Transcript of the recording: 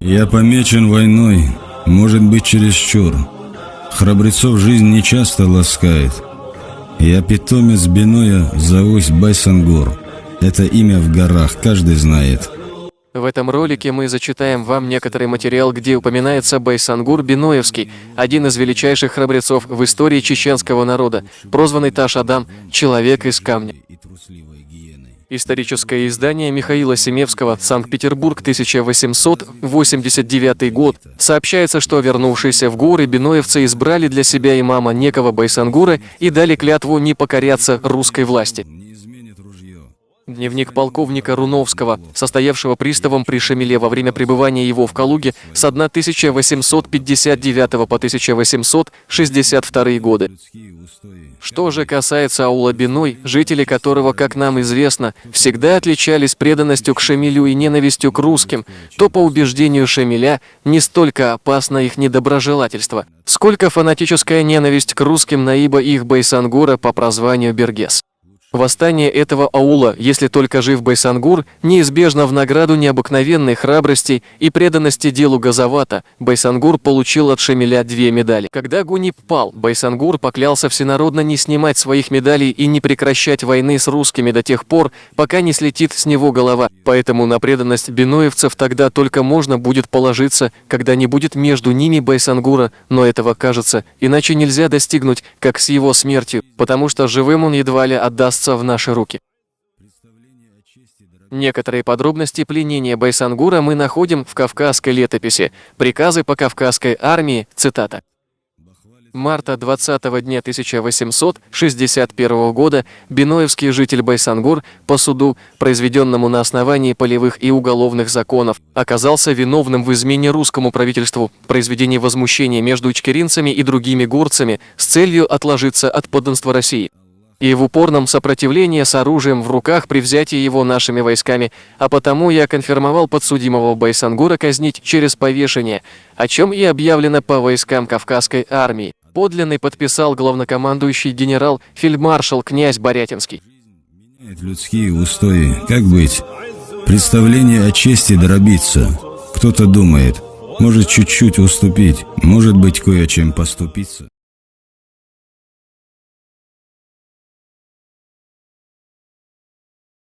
Я помечен войной, может быть, чересчур. Храбрецов жизнь нечасто ласкает. Я питомец Биноя, зовусь Байсангур. Это имя в горах каждый знает. В этом ролике мы зачитаем вам некоторый материал, где упоминается Байсангур Биноевский, один из величайших храбрецов в истории чеченского народа, прозванный Таш-Адам «Человек из камня». Историческое издание Михаила Семевского, Санкт-Петербург, 1889 год. Сообщается, что вернувшиеся в горы биноевцы избрали для себя имама некого Байсангура и дали клятву не покоряться русской власти. Дневник полковника Руновского, состоявшего приставом при Шамиле во время пребывания его в Калуге с 1859 по 1862 годы. Что же касается аула Биной, жители которого, как нам известно, всегда отличались преданностью к Шамилю и ненавистью к русским, то по убеждению Шамиля не столько опасно их недоброжелательство, сколько фанатическая ненависть к русским наиба их Байсангура по прозванию Бергес. Восстание этого аула, если только жив Байсангур, неизбежно в награду необыкновенной храбрости и преданности делу Газавата. Байсангур получил от Шамиля 2 медали. Когда Гуниб пал, Байсангур поклялся всенародно не снимать своих медалей и не прекращать войны с русскими до тех пор, пока не слетит с него голова. Поэтому на преданность биноевцев тогда только можно будет положиться, когда не будет между ними Байсангура, но этого, кажется, иначе нельзя достигнуть, как с его смертью, потому что живым он едва ли отдаст в наши руки. Некоторые подробности пленения Байсангура мы находим в Кавказской летописи. Приказы по Кавказской армии, цитата. Марта 20 дня 1861 года биноевский житель Байсангур по суду, произведенному на основании полевых и уголовных законов, оказался виновным в измене русскому правительству, произведении возмущения между ичкеринцами и другими горцами с целью отложиться от подданства России. И в упорном сопротивлении с оружием в руках при взятии его нашими войсками, а потому я конфирмовал подсудимого Байсангура казнить через повешение, о чем и объявлено по войскам Кавказской армии. Подлинный подписал главнокомандующий генерал-фельдмаршал князь Борятинский. Людские устои, как быть? Представление о чести дробится. Кто-то думает, может чуть-чуть уступить, может быть кое-чем поступиться.